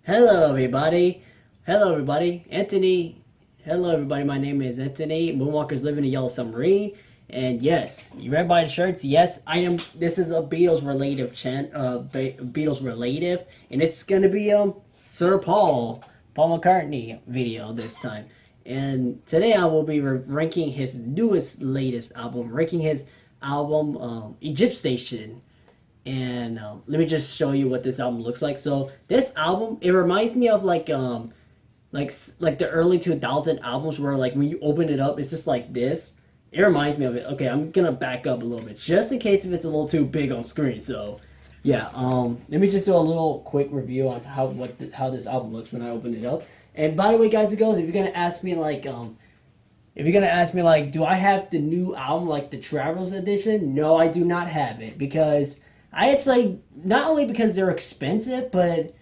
Hello, everybody. Hello, everybody. Anthony. Hello, everybody. My name is Anthony. Moonwalkers live in a yellow submarine. And yes, you read by the shirts. Yes, I am. This is a Beatles relative Beatles relative, and it's gonna be Sir Paul McCartney video this time. And today I will be ranking his latest album, ranking his album Egypt Station. And let me just show you what this album looks like. So this album, it reminds me of like the early 2000 albums where like when you open it up, it's just like this. It reminds me of it. Okay, I'm gonna back up a little bit just in case if it's a little too big on screen. So yeah, let me just do a little quick review on how this album looks when I open it up. And by the way, guys and girls, if you're gonna ask me like, do I have the new album, like the Travels Edition? No, I do not have it because I actually, not only because they're expensive, but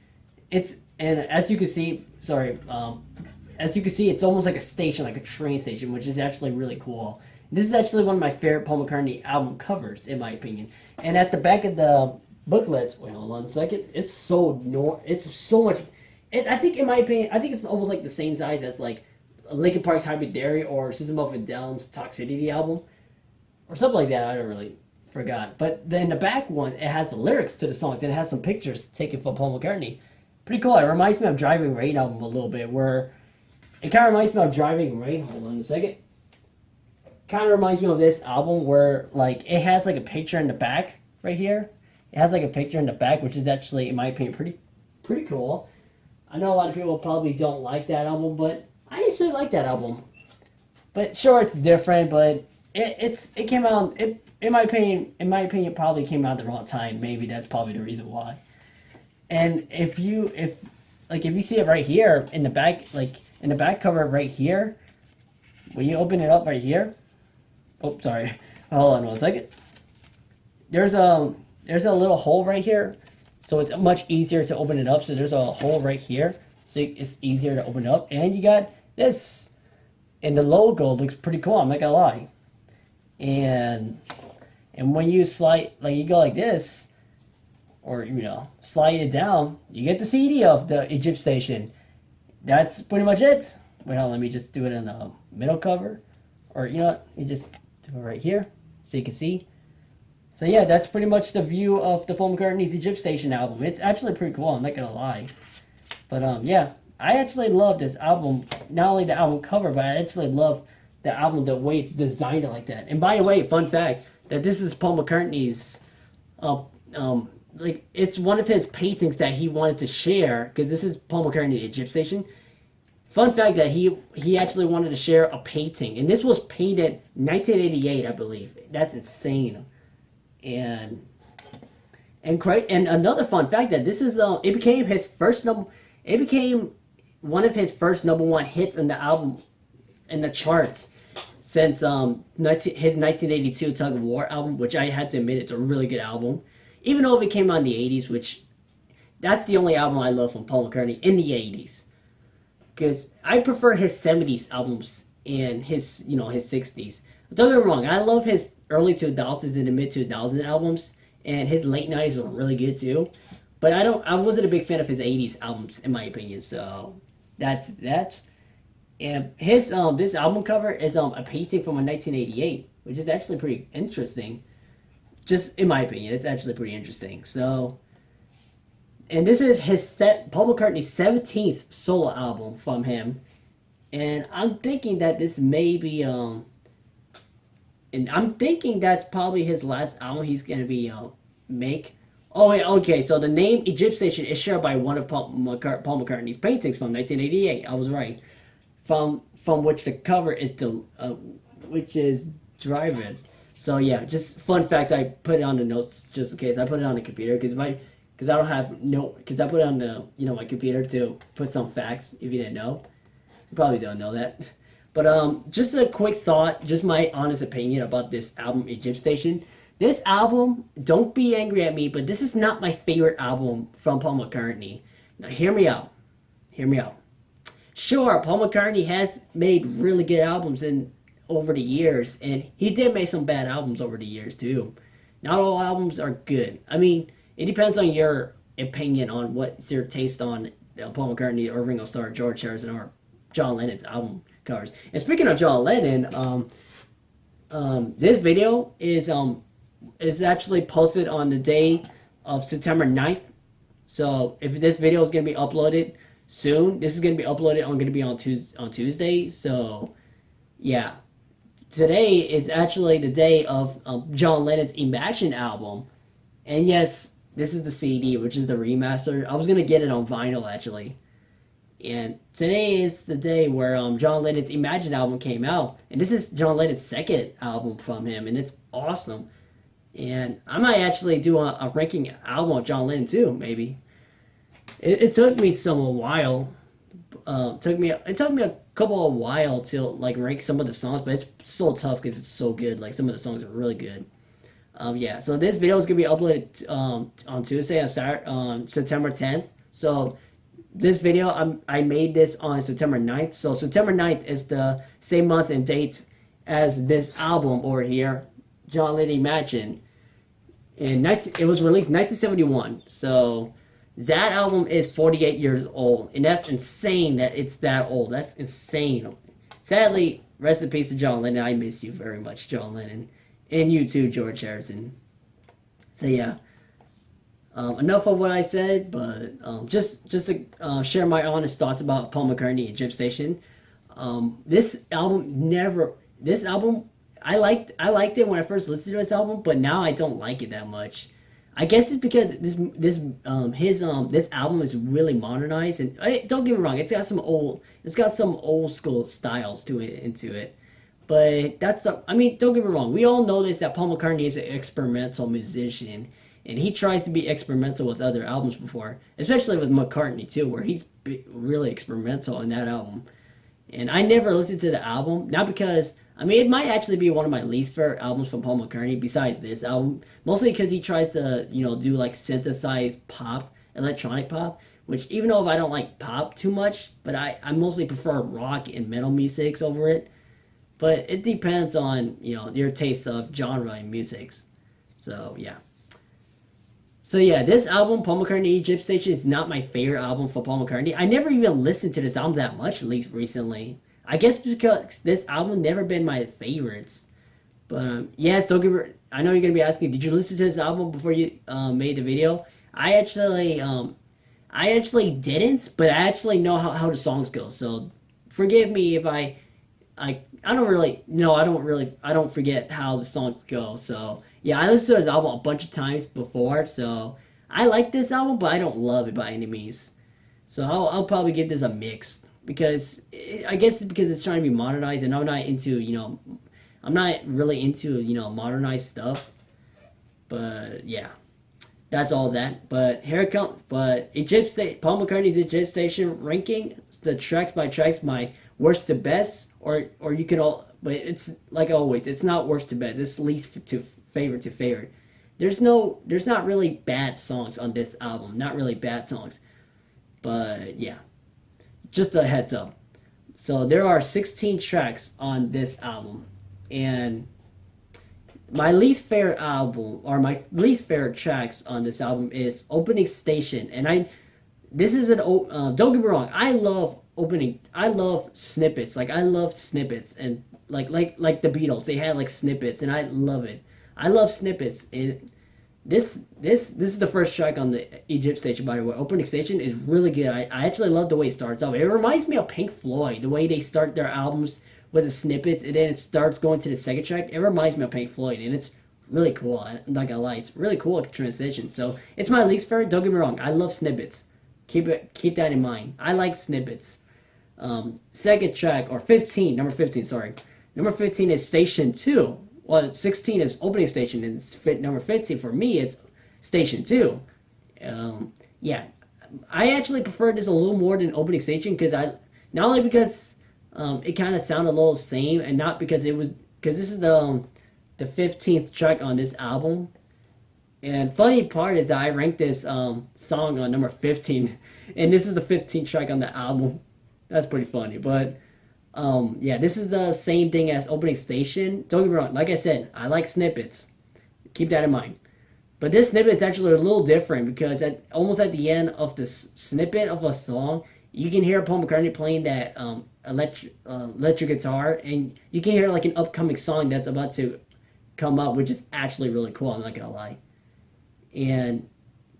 and as you can see, as you can see, it's almost like a station, like a train station, which is actually really cool. This is actually one of my favorite Paul McCartney album covers, in my opinion. And at the back of the booklets, wait, hold on a second. It's so much. I think, in my opinion, I think it's almost like the same size as like Linkin Park's Hybrid Theory or System of a Down's Toxicity album, or something like that. I don't really forgot. But then the back one, it has the lyrics to the songs and it has some pictures taken from Paul McCartney. Pretty cool. It reminds me of Driving Rain album a little bit, where it kind of reminds me of Driving Rain. Hold on a second. Kind of reminds me of this album where like it has like a picture in the back right here. It has like a picture in the back, which is actually, in my opinion, pretty cool. I know a lot of people probably don't like that album, but I actually like that album. But sure, it's different, but it came out. In my opinion, it probably came out at the wrong time. Maybe that's probably the reason why. And if you see it right here in the back, like in the back cover right here, when you open it up right here, oh sorry, hold on one second. There's a little hole right here, so it's much easier to open it up. So there's a hole right here, so it's easier to open it up. And you got this, and the logo looks pretty cool. I'm not gonna lie. And when you slide, like you go like this, or slide it down, you get the CD of the Egypt Station. That's pretty much it. Wait, hold on, let me just do it in the middle cover, or you just do it right here so you can see. So yeah, that's pretty much the view of the Paul McCartney's Egypt Station album. It's actually pretty cool. I'm not gonna lie, but yeah, I actually love this album. Not only the album cover, but I actually love the album, the way it's designed like that. And by the way, fun fact that this is Paul McCartney's, like it's one of his paintings that he wanted to share, because this is Paul McCartney, Egypt Station. Fun fact that he actually wanted to share a painting, and this was painted 1988, I believe. That's insane. And another fun fact that this is it became one of his first number one hits in the album, in the charts, since his 1982 Tug of War album, which I have to admit it's a really good album, even though it came out in the 80s, which that's the only album I love from Paul McCartney in the 80s, because I prefer his 70s albums and his his 60s. Don't get me wrong, I love his early 2000s and the mid 2000s albums, and his late 90s are really good too. But I wasn't a big fan of his 80s albums, in my opinion. So that's that. And his this album cover is a painting from a 1988, which is actually pretty interesting. Just in my opinion, it's actually pretty interesting. So, and this is Paul McCartney's 17th solo album from him, and I'm thinking that this may be and I'm thinking that's probably his last album he's gonna be make. Oh wait, okay. So the name Egypt Station is shared by one of Paul McCartney's paintings from 1988. I was right. From which the cover is which is Driving. So yeah, just fun facts. I put it on the notes just in case. I put it on the computer because I don't have because I put it on the my computer to put some facts. If you didn't know, you probably don't know that. But just a quick thought, just my honest opinion about this album, Egypt Station. This album, don't be angry at me, but this is not my favorite album from Paul McCartney. Now hear me out. Hear me out. Sure, Paul McCartney has made really good albums over the years, and he did make some bad albums over the years too. Not all albums are good. I mean, it depends on your opinion on what's your taste on Paul McCartney or Ringo Starr, George Harrison, or John Lennon's album covers. And speaking of John Lennon, this video is actually posted on the day of September 9th. So if this video is going to be uploaded soon, this is going to be uploaded on Tuesday. So yeah, today is actually the day of John Lennon's Imagine album. And yes, this is the CD, which is the remaster. I was going to get it on vinyl actually. And today is the day where John Lennon's Imagine album came out. And this is John Lennon's second album from him, and it's awesome. And I might actually do a ranking album of John Lennon too, maybe. It took me a while. It took me a couple of while to like rank some of the songs, but it's so tough because it's so good. Like some of the songs are really good. Yeah. So this video is gonna be uploaded on Tuesday on September 10th. So this video I made this on September 9th. So September 9th is the same month and date as this album over here, John Lennon Imagine. And it was released in 1971. So that album is 48 years old. And that's insane that it's that old. That's insane. Sadly, rest in peace to John Lennon. I miss you very much, John Lennon. And you too, George Harrison. So yeah. Enough of what I said, but just to share my honest thoughts about Paul McCartney and Jib Station. This album I liked it when I first listened to this album, but now I don't like it that much. I guess it's because this album is really modernized, and don't get me wrong, it's got some old school styles into it. But don't get me wrong, we all know that Paul McCartney is an experimental musician, and he tries to be experimental with other albums before, especially with McCartney too, where he's really experimental in that album. And I never listened to the album, not because it might actually be one of my least favorite albums from Paul McCartney besides this album, mostly because he tries to do like synthesized pop, electronic pop, which even though I don't like pop too much, but I mostly prefer rock and metal musics over it. But it depends on your taste of genre and musics. So yeah. So yeah, this album, Paul McCartney, Jib Station, is not my favorite album for Paul McCartney. I never even listened to this album that much, at least recently. I guess because this album never been my favorites. But yes, don't get me, I know you're gonna be asking, did you listen to this album before you made the video? I actually didn't, but I actually know how the songs go. So forgive me if I don't forget how the songs go. So yeah, I listened to this album a bunch of times before, so I like this album, but I don't love it by any means. So I'll probably give this a mix, because I guess it's because it's trying to be modernized, and I'm not really into modernized stuff. But yeah, that's all that. But here it comes. But Paul McCartney's Jib Station ranking, the tracks by tracks, my worst to best, or you can all. But it's like always, it's not worst to best. It's least to favorite to favorite. There's not really bad songs on this album. Not really bad songs. But yeah, just a heads up. So there are 16 tracks on this album, and my least favorite tracks on this album is Opening Station. And don't get me wrong, I love snippets. Like I love snippets, and like the Beatles, they had like snippets, and I love it. I love snippets. And this is the first track on the Jib Station, by the way. Opening Station is really good. I actually love the way it starts off. It reminds me of Pink Floyd, the way they start their albums with the snippets, and then it starts going to the second track. It reminds me of Pink Floyd, and it's really cool. I'm not gonna lie, it's really cool transition. So it's my least favorite. Don't get me wrong, I love snippets. Keep that in mind. I like snippets. Second track, or 15, number 15, sorry. Number 15 is Station 2. Well, 16 is Opening Station, and number 15 for me is Station 2. Yeah, I actually prefer this a little more than Opening Station, not only because it kind of sounded a little same, and not because this is the 15th track on this album. And funny part is that I ranked this song on number 15, and this is the 15th track on the album. That's pretty funny, but yeah, this is the same thing as Opening Station. Don't get me wrong, like I said, I like snippets. Keep that in mind. But this snippet is actually a little different because almost at the end of the snippet of a song, you can hear Paul McCartney playing that electric guitar, and you can hear like an upcoming song that's about to come up, which is actually really cool. I'm not gonna lie, and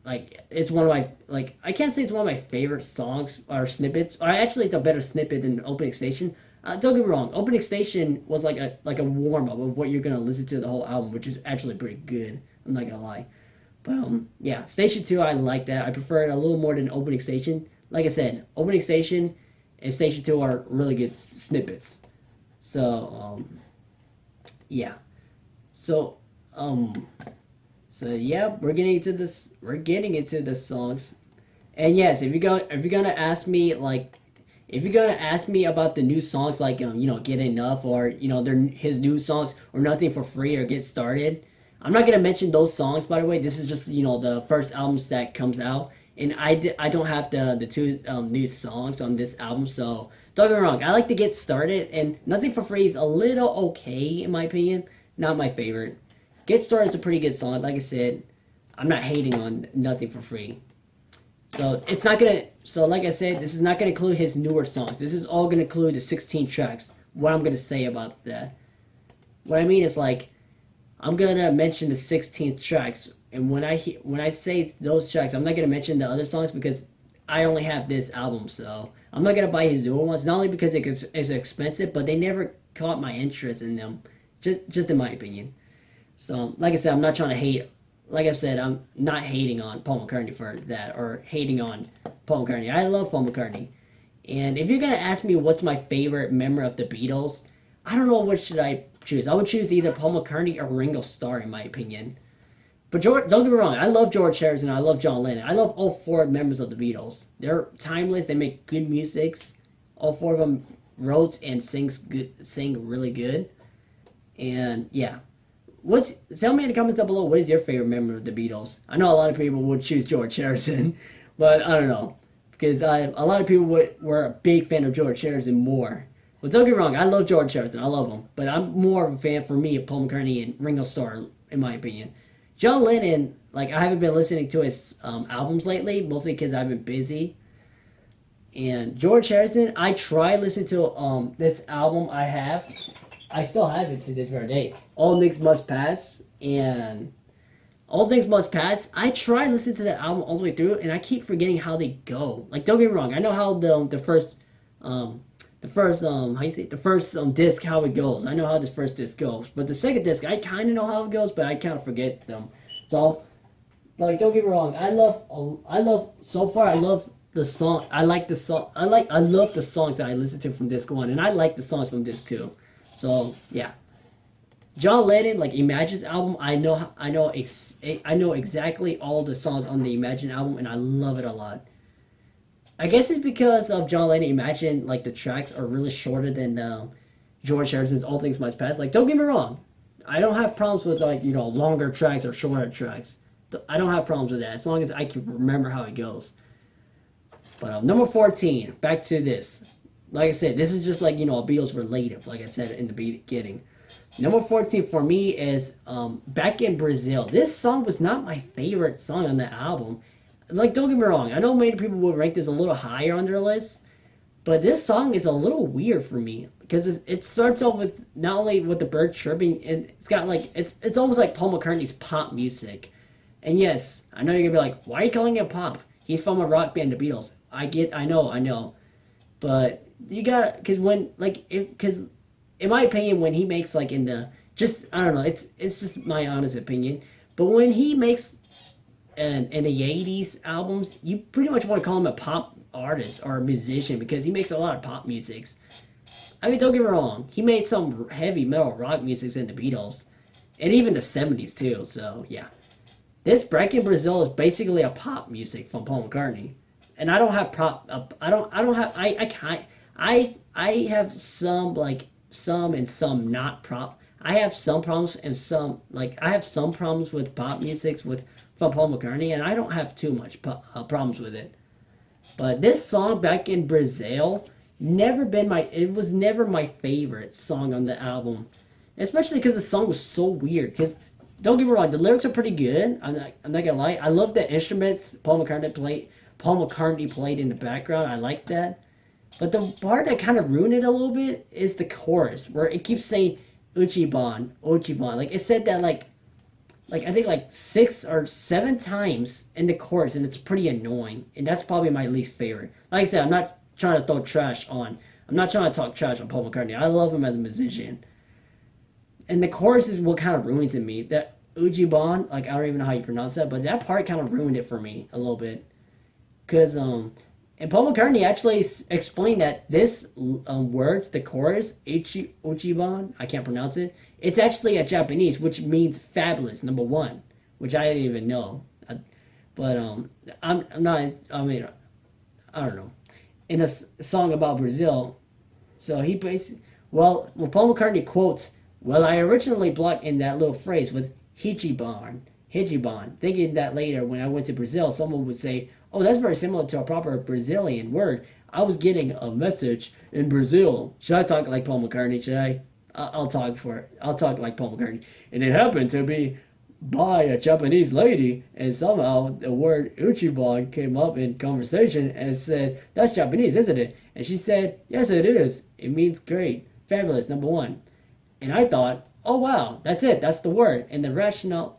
like it's one of my like I can't say it's one of my favorite songs or snippets. Or actually, it's a better snippet than Opening Station. Don't get me wrong, Opening Station was like a warm up of what you're gonna listen to the whole album, which is actually pretty good. I'm not gonna lie, but yeah, Station 2 I like that. I prefer it a little more than Opening Station. Like I said, Opening Station and Station 2 are really good snippets. So yeah, so yeah, we're getting into this. We're getting into the songs, and yes, if you're gonna ask me like, if you're gonna ask me about the new songs like Get Enough or his new songs or Nothing for Free or Get Started, I'm not gonna mention those songs. By the way, this is just the first albums that comes out, and I don't have the two new songs on this album, so don't get me wrong. I like to Get Started, and Nothing for Free is a little okay in my opinion, not my favorite. Get Started is a pretty good song. Like I said, I'm not hating on Nothing for Free. So it's not gonna. So like I said, this is not gonna include his newer songs. This is all gonna include the 16 tracks. What I'm gonna say about that? What I mean is like, I'm gonna mention the 16 tracks, and when I say those tracks, I'm not gonna mention the other songs because I only have this album. So I'm not gonna buy his newer ones. Not only because it's expensive, but they never caught my interest in them. Just in my opinion. So like I said, I'm not trying to hate. Like I said, I'm not hating on Paul McCartney for that or hating on Paul McCartney. I love Paul McCartney. And if you're going to ask me what's my favorite member of the Beatles, I don't know what should I choose. I would choose either Paul McCartney or Ringo Starr in my opinion. But don't get me wrong, I love George Harrison, I love John Lennon. I love all four members of the Beatles. They're timeless, they make good musics. All four of them wrote and sing really good. And yeah. Tell me in the comments down below, what is your favorite member of the Beatles? I know a lot of people would choose George Harrison, but I don't know. Because a lot of people were a big fan of George Harrison more. Well, don't get me wrong, I love George Harrison, I love him. But I'm more of a fan for me of Paul McCartney and Ringo Starr, in my opinion. John Lennon, like I haven't been listening to his albums lately, mostly because I've been busy. And George Harrison, I tried listening to this album I still have it to this very day. All Things Must Pass and All Things Must Pass. I try to listen to the album all the way through, and I keep forgetting how they go. Like, don't get me wrong. I know how the first disc how it goes. I know how this first disc goes, but the second disc I kind of know how it goes, but I kind of forget them. So, like, don't get me wrong. I love so far. I love the song. I like the song. I love the songs that I listen to from disc 1, and I like the songs from disc 2. So yeah, John Lennon, like Imagine's album, I know exactly all the songs on the Imagine album, and I love it a lot. I guess it's because of John Lennon. Imagine, like the tracks are really shorter than George Harrison's All Things Must Pass. Like, don't get me wrong, I don't have problems with like longer tracks or shorter tracks. I don't have problems with that as long as I can remember how it goes. But number 14, back to this. Like I said, this is just like, a Beatles relative, like I said in the beginning. Number 14 for me is Back in Brazil. This song was not my favorite song on the album. Like, don't get me wrong. I know many people would rank this a little higher on their list. But this song is a little weird for me. Because it starts off with, not only with the bird chirping, it's got like, it's almost like Paul McCartney's pop music. And yes, I know you're going to be like, why are you calling it pop? He's from a rock band, the Beatles. I know. But you got, because in my opinion, when he makes like in the, I don't know, it's just my honest opinion, but when he makes in the 80s albums, you pretty much want to call him a pop artist or a musician because he makes a lot of pop musics. I mean, don't get me wrong, he made some heavy metal rock music in the Beatles, and even the 70s too, so yeah. This Back in Brazil is basically a pop music from Paul McCartney. And I don't have I have some and some not prop. I have some problems and some I have some problems with pop music from Paul McCartney, and I don't have too much problems with it. But this song Back in Brazil it was never my favorite song on the album, especially because the song was so weird. Because don't get me wrong, the lyrics are pretty good. I'm not gonna lie. I love the instruments Paul McCartney played in the background. I like that. But the part that kind of ruined it a little bit is the chorus, where it keeps saying Uchiban, Uchiban. Like it said that like I think like 6 or 7 times in the chorus, and it's pretty annoying. And that's probably my least favorite. Like I said, I'm not trying to throw trash on. I'm not trying to talk trash on Paul McCartney. I love him as a musician. And the chorus is what kind of ruins it me. That Ujiban, like I don't even know how you pronounce that, but that part kind of ruined it for me a little bit. Cause and Paul McCartney actually explained that this words, the chorus, Uchiban, I can't pronounce it. It's actually a Japanese, which means fabulous, number one, which I didn't even know. But I'm not. I mean, I don't know. In a song about Brazil, so he basically, well, Paul McCartney quotes, "Well, I originally blocked in that little phrase with Hijiban, thinking that later when I went to Brazil, someone would say, oh, that's very similar to a proper Brazilian word. I was getting a message in Brazil. Should I talk like Paul McCartney? Should I? I'll talk like Paul McCartney. And it happened to be by a Japanese lady, and somehow the word Uchiban came up in conversation and said, that's Japanese, isn't it? And she said, yes, it is. It means great, fabulous, number one. And I thought, oh wow, that's it, that's the word. And the rationale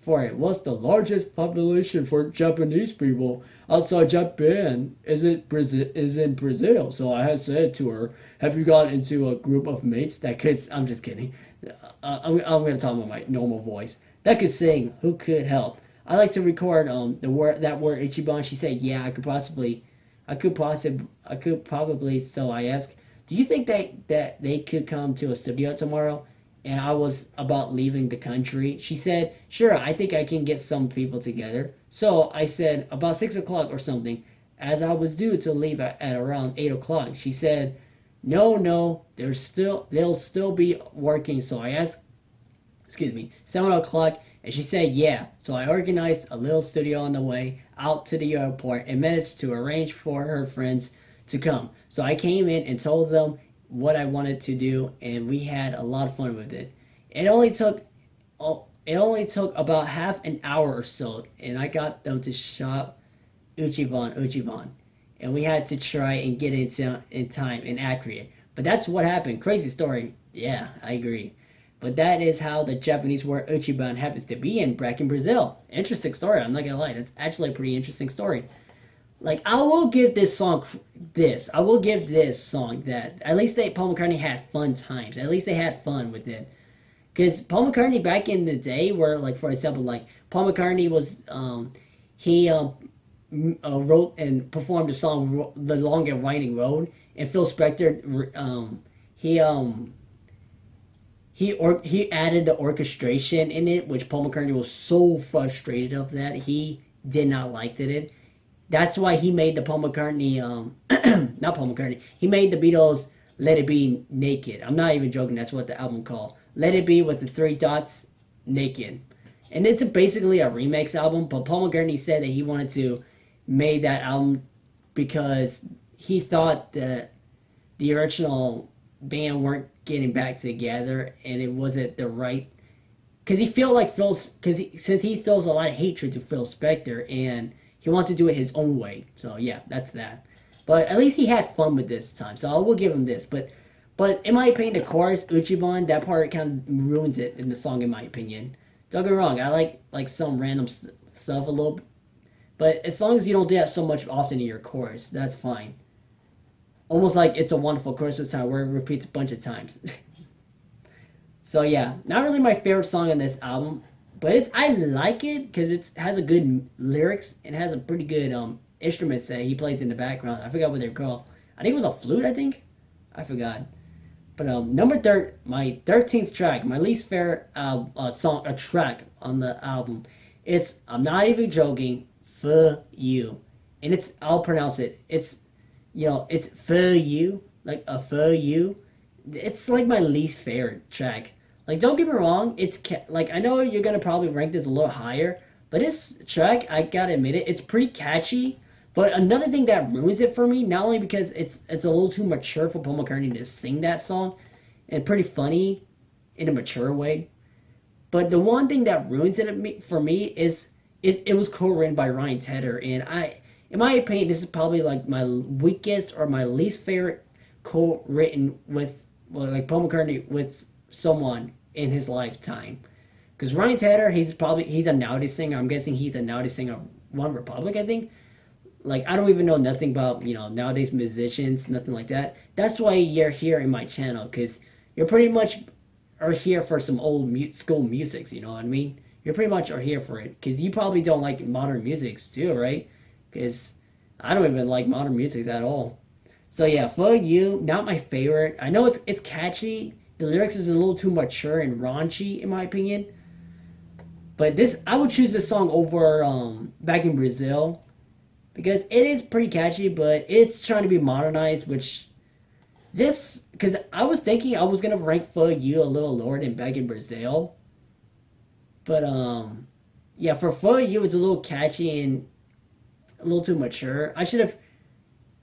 for it was the largest population for Japanese people outside Japan is in Brazil. So I had said to her, have you got into a group of mates that could, I'm just kidding. I'm going to talk about my normal voice. That could sing, who could help? I like to record that word Ichiban. She said, yeah, I could probably. So I asked, do you think that they could come to a studio tomorrow? And I was about leaving the country. She said, sure, I think I can get some people together. So I said, about 6 o'clock or something, as I was due to leave at around 8 o'clock. She said, no, they'll still be working. So I asked, 7 o'clock, and she said, yeah. So I organized a little studio on the way out to the airport and managed to arrange for her friends to come. So I came in and told them what I wanted to do, and we had a lot of fun with it. It only took about half an hour or so, and I got them to shop Uchiban, and we had to try and get it in time and accurate. But that's what happened. Crazy story. Yeah, I agree. But that is how the Japanese word Uchiban happens to be back in Brazil. Interesting story. I'm not gonna lie. That's actually a pretty interesting story. Like, I will give this song that at least Paul McCartney had fun times. At least they had fun with it. Because Paul McCartney back in the day, where, like, for example, like, Paul McCartney was, he wrote and performed the song The Long and Winding Road, and Phil Spector, he added the orchestration in it, which Paul McCartney was so frustrated of that. He did not like it. That's why he made the Paul McCartney, not Paul McCartney, he made the Beatles Let It Be Naked. I'm not even joking, that's what the album called. Let It Be with the 3 dots, Naked. And it's basically a remix album, but Paul McCartney said that he wanted to make that album because he thought that the original band weren't getting back together and it wasn't the right... Because he felt like since he feels a lot of hatred to Phil Spector, and he wants to do it his own way. So yeah, that's that. But at least he had fun with this time. So I will give him this. But in my opinion, the chorus, Uchiban, that part kind of ruins it in the song, in my opinion. Don't get me wrong, I like some random stuff a little bit. But as long as you don't do that so much often in your chorus, that's fine. Almost like It's a Wonderful Christmas Time, where it repeats a bunch of times. So yeah, not really my favorite song on this album. But I like it because it has a good lyrics and has a pretty good instruments that he plays in the background. I forgot what they're called. I think it was a flute, I think. I forgot. But my 13th track, my least favorite track on the album, it's, I'm not even joking, For You. And I'll pronounce it. It's For You, like a For You. It's like my least favorite track. Like, don't get me wrong, it's like, I know you're gonna probably rank this a little higher, but this track, I gotta admit it's pretty catchy. But another thing that ruins it for me, not only because it's a little too mature for Paul McCartney to sing that song, and pretty funny in a mature way, But the one thing that ruins it for me is it was co-written by Ryan Tedder, and in my opinion, this is probably like my weakest or my least favorite co-written with, well, like Paul McCartney with someone in his lifetime. Because Ryan Tedder, he's a nowadays singer. I'm guessing he's a nowadays singer of One Republic, I think. Like, I don't even know nothing about, nowadays musicians, nothing like that. That's why you're here in my channel, because you're pretty much are here for some old school musics, you know what I mean? You pretty much are here for it, because you probably don't like modern musics too, right? Because I don't even like modern musics at all. So yeah, For You, not my favorite. I know it's catchy. The lyrics is a little too mature and raunchy, in my opinion. But this, I would choose this song over Back in Brazil, because it is pretty catchy, but it's trying to be modernized, which this, because I was thinking I was going to rank For You a little lower than Back in Brazil. But, yeah, for You, it's a little catchy and a little too mature. I should have,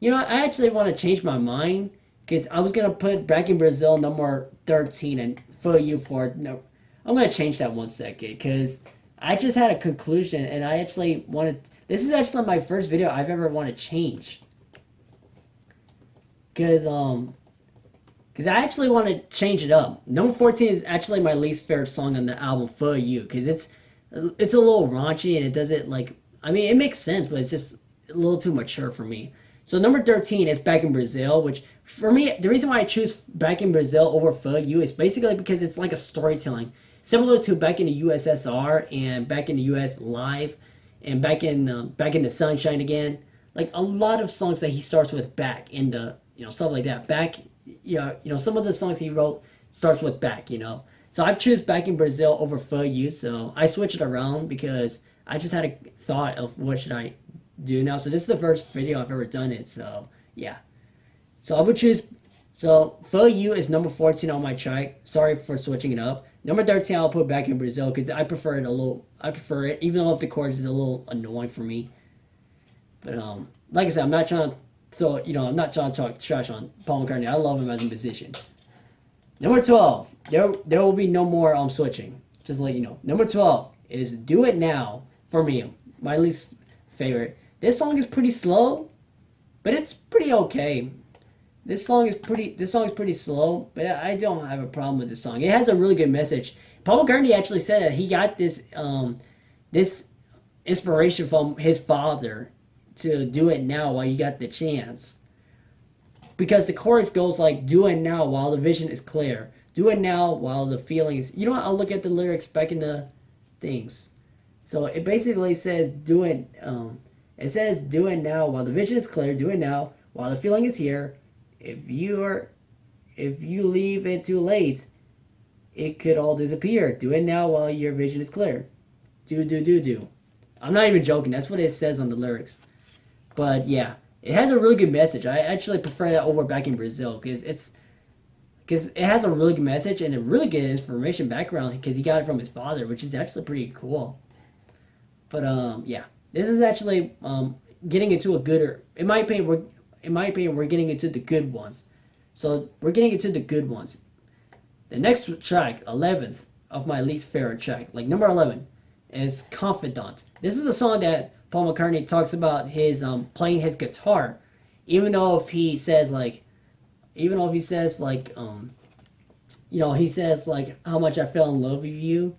I actually want to change my mind, because I was going to put Back in Brazil number 13 and For You for, no, I'm going to change that 1 second, because I just had a conclusion, and I actually wanted, this is actually my first video I've ever want to change. Because I actually want to change it up. Number 14 is actually my least favorite song on the album, For You, because it's a little raunchy, and it doesn't, like, I mean, it makes sense, but it's just a little too mature for me. So number 13 is Back in Brazil, which, for me, the reason why I choose Back in Brazil over For You is basically because it's like a storytelling. Similar to Back in the USSR and Back in the US Live and Back in the Sunshine Again. Like, a lot of songs that he starts with back in the, stuff like that. Back, some of the songs he wrote starts with back, So I choose Back in Brazil over For You, so I switch it around because I just had a thought of what should I do now. So this is the first video I've ever done it, so yeah. So I would choose, so For You is number 14 on my track. Sorry for switching it up. Number 13 I'll put Back in Brazil because I prefer it, even though if the chorus is a little annoying for me. But like I said, I'm not trying to I'm not trying to talk trash on Paul McCartney. I love him as a musician. Number 12, there will be no more switching. Just to let you know. Number 12 is Do It Now for me, my least favorite. This song is pretty slow, but it's pretty okay. This song is pretty slow, but I don't have a problem with this song. It has a really good message. Paul McCartney actually said that he got this this inspiration from his father to do it now while you got the chance. Because the chorus goes like, do it now while the vision is clear. Do it now while the feelings... You know what? I'll look at the lyrics back in the things. So it basically says, do it... it says, do it now while the vision is clear. Do it now while the feeling is here. If you leave it too late, it could all disappear. Do it now while your vision is clear. Do. I'm not even joking. That's what it says on the lyrics. But yeah, it has a really good message. I actually prefer that over Back in Brazil because it has a really good message and a really good information background because he got it from his father, which is actually pretty cool. But yeah, this is actually getting into a gooder. In my opinion, we're getting into the good ones. So we're getting into the good ones. The next track, 11th of my least favorite track, like number 11, is Confidant. This is a song that Paul McCartney talks about his playing his guitar, even though if he says like, he says like how much I fell in love with you,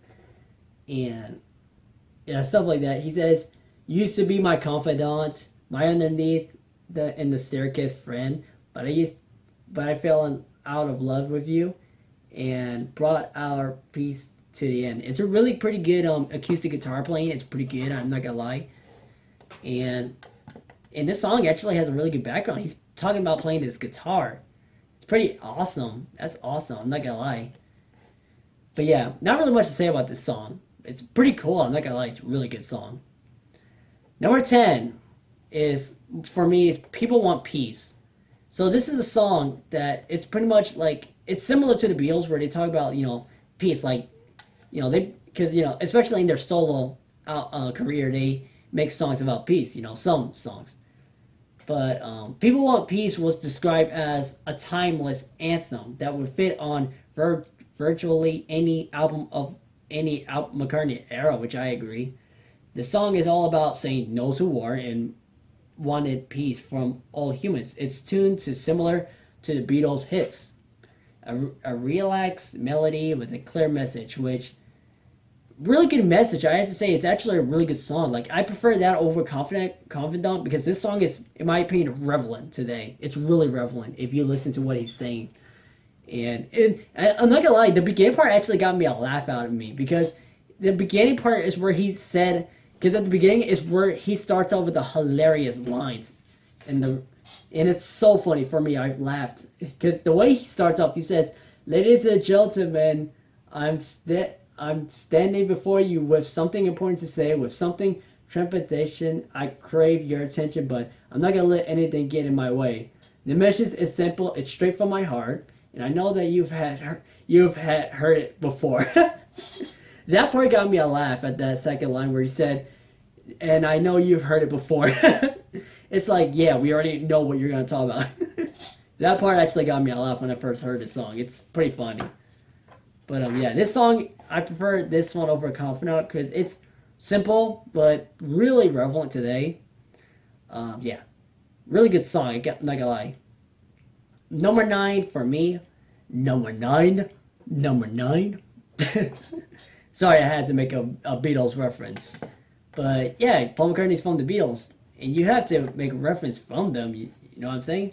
and yeah, stuff like that. He says, used to be my confidant, my underneath in the staircase friend, but I fell out of love with you, and brought our peace to the end. It's a really pretty good acoustic guitar playing. It's pretty good. I'm not gonna lie. And this song actually has a really good background. He's talking about playing his guitar. It's pretty awesome. That's awesome. I'm not gonna lie. But yeah, not really much to say about this song. It's pretty cool. I'm not gonna lie. It's a really good song. Number 10 is, for me, is People Want Peace. So this is a song that it's pretty much like, it's similar to the Beatles where they talk about, peace. Like, because, especially in their solo career, they make songs about peace, some songs. But People Want Peace was described as a timeless anthem that would fit on virtually any album of any McCartney era, which I agree. The song is all about saying no to war and wanted peace from all humans. It's tuned to similar to the Beatles' hits. A relaxed melody with a clear message, which really good message. I have to say it's actually a really good song. Like I prefer that over Confidant because this song is, in my opinion, relevant today. It's really relevant if you listen to what he's saying. And I'm not gonna lie, the beginning part actually got me a laugh out of me because the beginning part is where he said, because at the beginning is where he starts out with the hilarious lines, and it's so funny for me. I laughed because the way he starts off, he says, "Ladies and gentlemen, I'm standing before you with something important to say, with something trepidation. I crave your attention, but I'm not gonna let anything get in my way. The message is simple. It's straight from my heart, and I know that you've heard it before." That part got me a laugh at that second line where he said, "And I know you've heard it before." It's like, yeah, we already know what you're gonna talk about. That part actually got me a laugh when I first heard the song. It's pretty funny. But yeah, this song, I prefer this one over Confidant because it's simple but really relevant today. Yeah, really good song. I'm not gonna lie. Number 9 for me. Number nine. Sorry, I had to make a Beatles reference. But yeah, Paul McCartney's from the Beatles, and you have to make a reference from them. You know what I'm saying?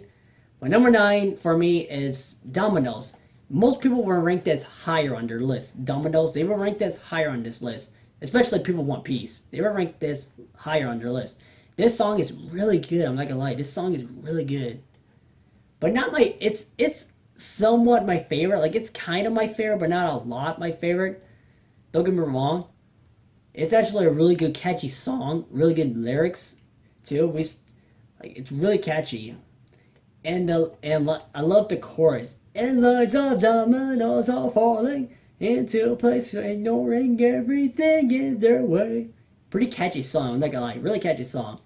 But number 9 for me is Dominoes. Most people were ranked as higher on their list. Dominoes, they were ranked as higher on this list. Especially People Want Peace. They were ranked as higher on their list. This song is really good. I'm not gonna lie. This song is really good. But not my, it's somewhat my favorite. Like it's kind of my favorite, but not a lot my favorite. Don't get me wrong. It's actually a really good catchy song. Really good lyrics too. It's really catchy. And I love the chorus. And lines of dominoes are falling into place, ignoring everything in their way. Pretty catchy song, I'm not gonna lie. Really catchy song.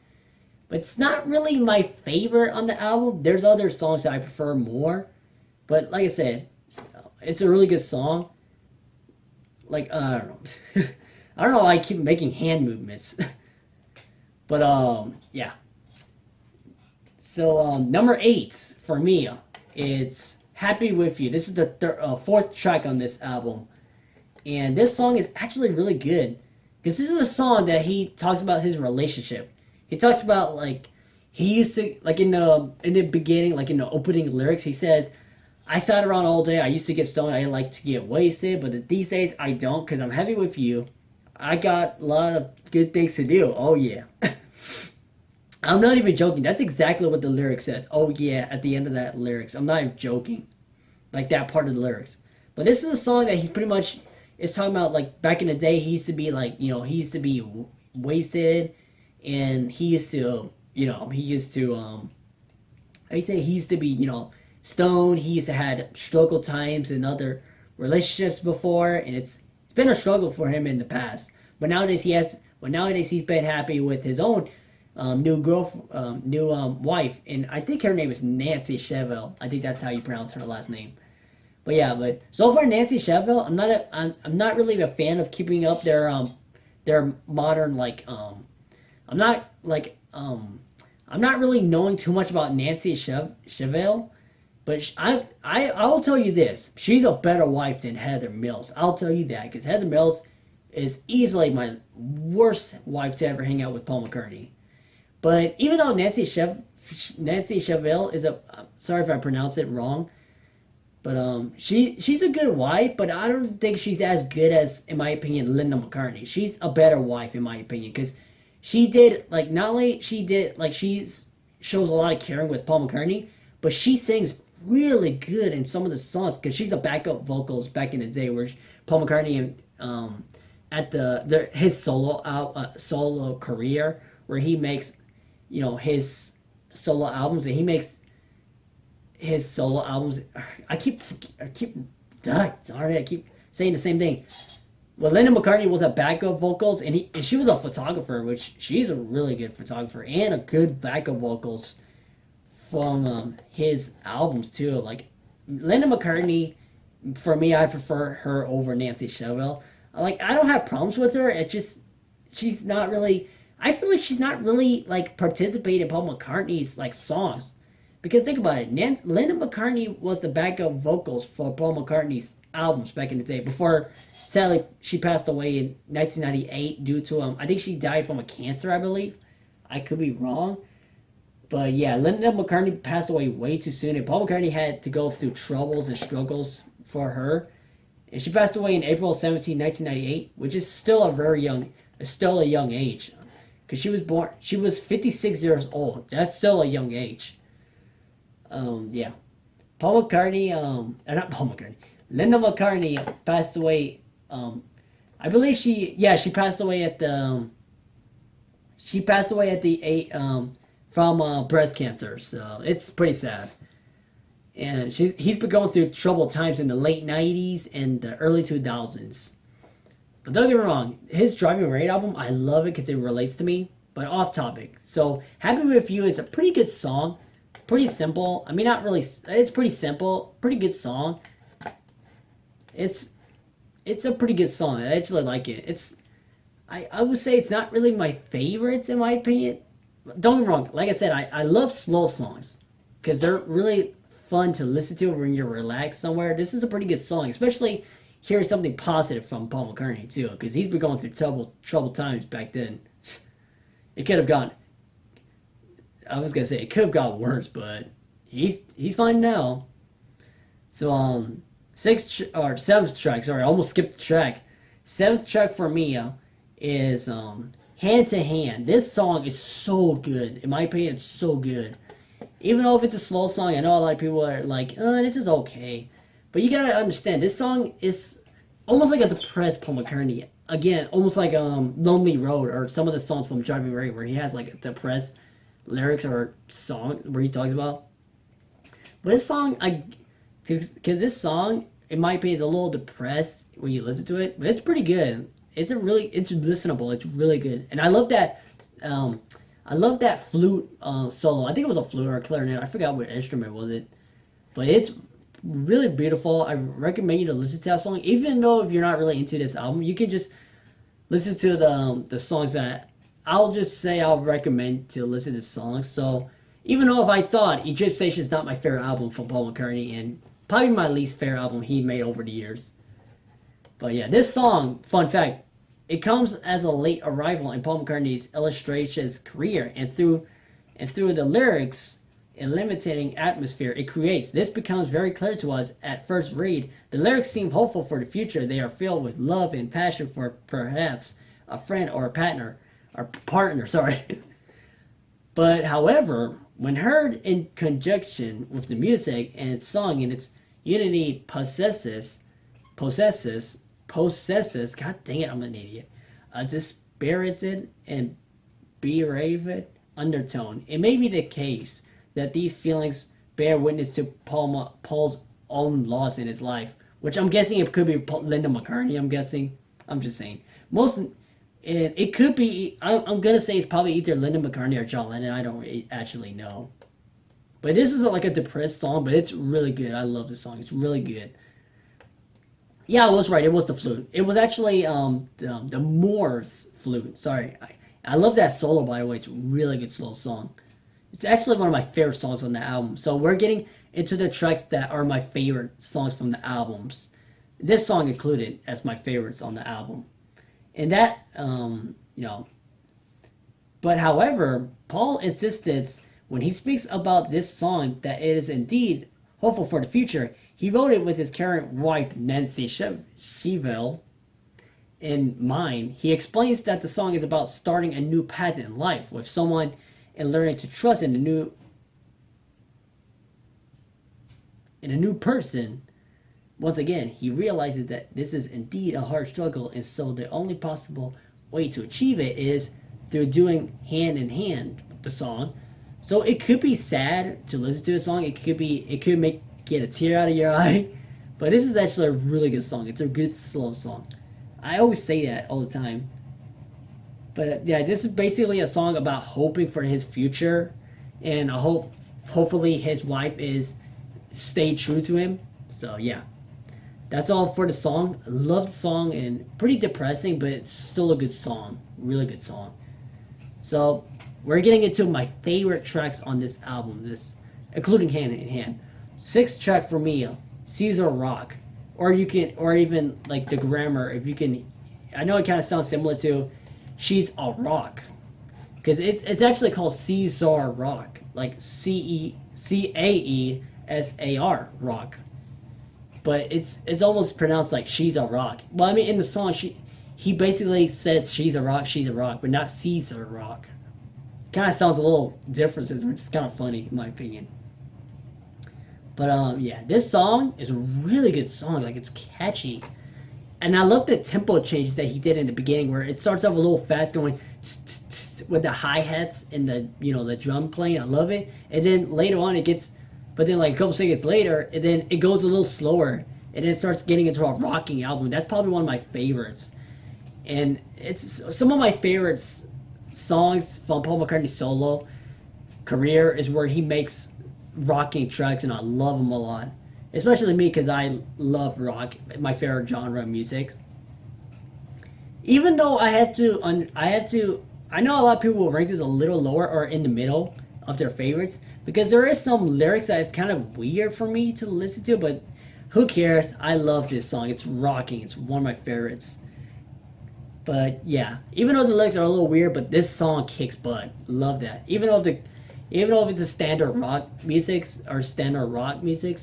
But it's not really my favorite on the album. There's other songs that I prefer more. But like I said, it's a really good song. Like, I don't know. I don't know why I keep making hand movements. But, yeah. So, number 8 for me, it's Happy With You. This is the 4th track on this album. And this song is actually really good. Because this is a song that he talks about his relationship. He talks about, like, he used to, like, in the beginning, like, in the opening lyrics, he says, "I sat around all day. I used to get stoned. I like to get wasted. But these days, I don't because I'm happy with you. I got a lot of good things to do." Oh, yeah. I'm not even joking. That's exactly what the lyric says. Oh, yeah, at the end of that lyrics. I'm not even joking. Like, that part of the lyrics. But this is a song that he's pretty much is talking about, like, back in the day, he used to be, like, he used to be wasted. And he used to, he used to be, stoned. He used to had struggle times in other relationships before, and it's been a struggle for him in the past. But nowadays he's been happy with his own new wife, and I think her name is Nancy Chevelle. I think that's how you pronounce her last name. But yeah, but so far Nancy Chevelle, I'm not really a fan of keeping up their modern I'm not really knowing too much about Nancy Chevelle. But I'll tell you this. She's a better wife than Heather Mills. I'll tell you that. Because Heather Mills is easily my worst wife to ever hang out with Paul McCartney. But even though Nancy Chevelle is sorry if I pronounced it wrong. But she's a good wife. But I don't think she's as good as, in my opinion, Linda McCartney. She's a better wife, in my opinion. Because she did, like, not only she did, like, shows a lot of caring with Paul McCartney. But she sings really good in some of the songs because she's a backup vocals back in the day where Paul McCartney at his solo career where he makes his solo albums, and he makes his solo albums. I keep saying the same thing. Well, Linda McCartney was a backup vocals, and she was a photographer, which she's a really good photographer and a good backup vocals from his albums too. Like Linda McCartney, for me, I prefer her over Nancy Chevelle. Like, I don't have problems with her. It just, she's not really. I feel like she's not really like participating in Paul McCartney's like songs, because think about it. Linda McCartney was the backup vocals for Paul McCartney's albums back in the day. Before, sadly, she passed away in 1998 due to I think she died from a cancer, I believe. I could be wrong, but yeah, Linda McCartney passed away way too soon, and Paul McCartney had to go through troubles and struggles for her. And she passed away in April 17, 1998, which is still a young age. Because she was 56 years old. That's still a young age. Yeah. Paul McCartney, not Paul McCartney. Linda McCartney passed away, I believe she passed away at the, from breast cancer. So it's pretty sad. And he's been going through troubled times in the late 90s and the early 2000s. But don't get me wrong, his Driving Rain album, I love it because it relates to me. But off topic. So, Happy With You is a pretty good song. Pretty simple. I mean, not really, it's pretty simple. Pretty good song. It's a pretty good song. I actually like it. I would say it's not really my favorites in my opinion. Don't get me wrong, like I said, I love slow songs. Because they're really fun to listen to when you're relaxed somewhere. This is a pretty good song, especially hearing something positive from Paul McCartney too, because he's been going through troubled times back then. It could have gone. I was gonna say it could have got worse, but he's fine now. So seventh track. Sorry, I almost skipped the track. Seventh track for me is Hand to Hand. This song is so good. In my opinion, it's so good. Even though if it's a slow song, I know a lot of people are like, this is okay. But you gotta understand, this song is almost like a depressed Paul McCartney. Again, almost like Lonely Road or some of the songs from Driving Rain where he has like depressed lyrics or song where he talks about. But this song, because this song, in my opinion, is a little depressed when you listen to it. But it's pretty good. It's listenable. It's really good. And I love that, flute solo. I think it was a flute or a clarinet. I forgot what instrument was it. But it's really beautiful. I recommend you to listen to that song. Even though if you're not really into this album, you can just listen to the songs that I'll recommend to listen to songs. So even though if I thought Egypt Station is not my favorite album from Paul McCartney and probably my least favorite album he made over the years. But yeah, this song, fun fact, it comes as a late arrival in Paul McCartney's illustrations career, and through the lyrics and limiting atmosphere it creates, this becomes very clear to us at first read. The lyrics seem hopeful for the future. They are filled with love and passion for perhaps a friend or a partner. But however, when heard in conjunction with the music and its song and its unity possesses, god dang it, I'm an idiot, a dispirited and bereaved undertone. It may be the case that these feelings bear witness to Paul's own loss in his life, which I'm guessing it could be Linda McCartney. I'm just saying. It could be. I'm gonna say it's probably either Linda McCartney or John Lennon. I don't actually know. But this is like a depressed song, but it's really good. I love this song. It's really good. Yeah, I was right. It was the flute. It was actually the Moore's flute. Sorry. I love that solo, by the way. It's a really good slow song. It's actually one of my favorite songs on the album. So we're getting into the tracks that are my favorite songs from the albums. This song included as my favorites on the album. And that, But however, Paul insisted when he speaks about this song that it is indeed hopeful for the future. He wrote it with his current wife, Nancy Shevell, in mind. He explains that the song is about starting a new path in life with someone and learning to trust in a new person. Once again, he realizes that this is indeed a hard struggle, and so the only possible way to achieve it is through doing hand in hand with the song. So it could be sad to listen to a song. It could get a tear out of your eye. But this is actually a really good song. It's a good slow song. I always say that all the time. But yeah, this is basically a song about hoping for his future, and hopefully his wife stay true to him. So yeah. That's all for the song. I love the song and pretty depressing, but it's still a good song. Really good song. So we're getting into my favorite tracks on this album, this including Hand in Hand. Sixth track for me, Caesar Rock. Or you can, or even like the grammar, if you can. I know it kind of sounds similar to She's a Rock. Because it's actually called Caesar Rock. Like Caesar Rock. But it's almost pronounced like She's a Rock. Well, I mean, in the song, he basically says she's a rock, but not Caesar Rock. Kind of sounds a little different, which is kind of funny in my opinion. But yeah, this song is a really good song. Like, it's catchy, and I love the tempo changes that he did in the beginning, where it starts off a little fast, going with the hi hats and the the drum playing. I love it, and then later on it gets. But then, like a couple seconds later, and then it goes a little slower, and then it starts getting into a rocking album. That's probably one of my favorites, and it's some of my favorite songs from Paul McCartney's solo career is where he makes rocking tracks, and I love them a lot. Especially me, because I love rock, my favorite genre of music. Even though I know a lot of people will rank this a little lower or in the middle of their favorites, because there is some lyrics that is kind of weird for me to listen to, but who cares? I love this song. It's rocking. It's one of my favorites. But yeah, even though the lyrics are a little weird, but this song kicks butt. Love that. Even though if it's a standard rock music or standard rock music,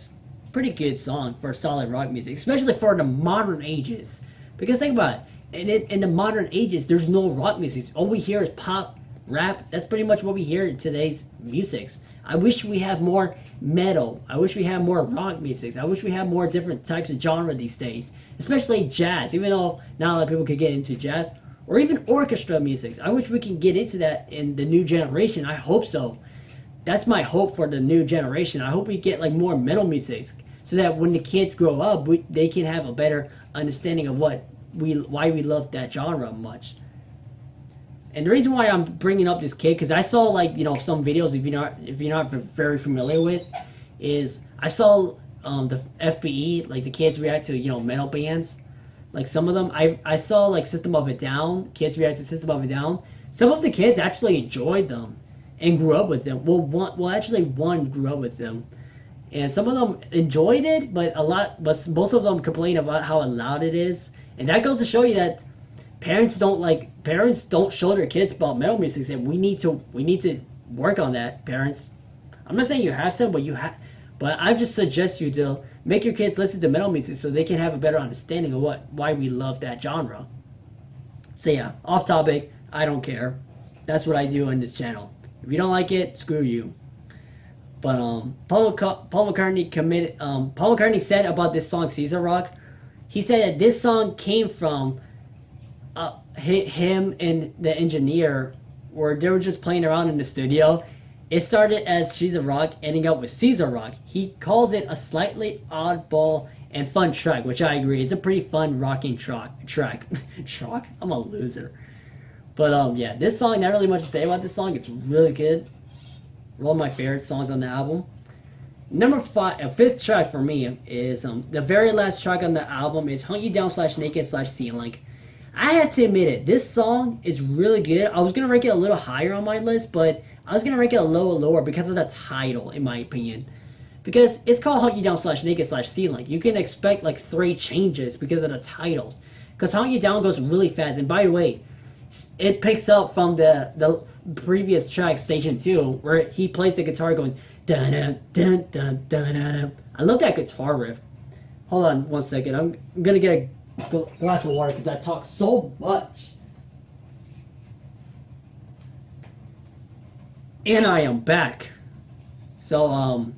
pretty good song for solid rock music, especially for the modern ages. Because think about it, in the modern ages, there's no rock music. All we hear is pop, rap. That's pretty much what we hear in today's musics. I wish we had more metal. I wish we had more rock music. I wish we had more different types of genre these days, especially jazz. Even though not a lot of people could get into jazz, or even orchestra music. I wish we can get into that in the new generation. I hope so. That's my hope for the new generation. I hope we get like more metal music, so that when the kids grow up, they can have a better understanding of why we love that genre much. And the reason why I'm bringing up this kid, because I saw some videos, if you're not very familiar with, is I saw the FBE, like the kids react to metal bands, like some of them. I saw like System of a Down, kids react to System of a Down. Some of the kids actually enjoyed them and grew up with them. One grew up with them, and some of them enjoyed it, but most of them complain about how loud it is, and that goes to show you that parents don't show their kids about metal music, and we need to work on that, parents. I'm not saying you have to, but I just suggest you to make your kids listen to metal music so they can have a better understanding of why we love that genre. So yeah, off topic, I don't care. That's what I do on this channel. If you don't like it, screw you. But Paul McCartney said about this song Caesar Rock, he said that this song came from him and the engineer, where they were just playing around in the studio. It started as She's a Rock, ending up with Caesar Rock. He calls it a slightly oddball and fun track, which I agree. It's a pretty fun rocking track. I'm a loser. But yeah, this song, not really much to say about this song. It's really good. One of my favorite songs on the album. Number 5, fifth track for me is the very last track on the album is Hunt You Down /Naked /Stealing. I have to admit it, this song is really good. I was going to rank it a little higher on my list, but I was going to rank it a little lower because of the title, in my opinion. Because it's called Hunt You Down /Naked /Stealing. You can expect like 3 changes because of the titles. Because Hunt You Down goes really fast. And by the way, it picks up from the previous track, Station 2, where he plays the guitar going dun dun dun dun dun dun. I love that guitar riff. Hold on one second. I'm going to get a glass of water because I talk so much. And I am back. So,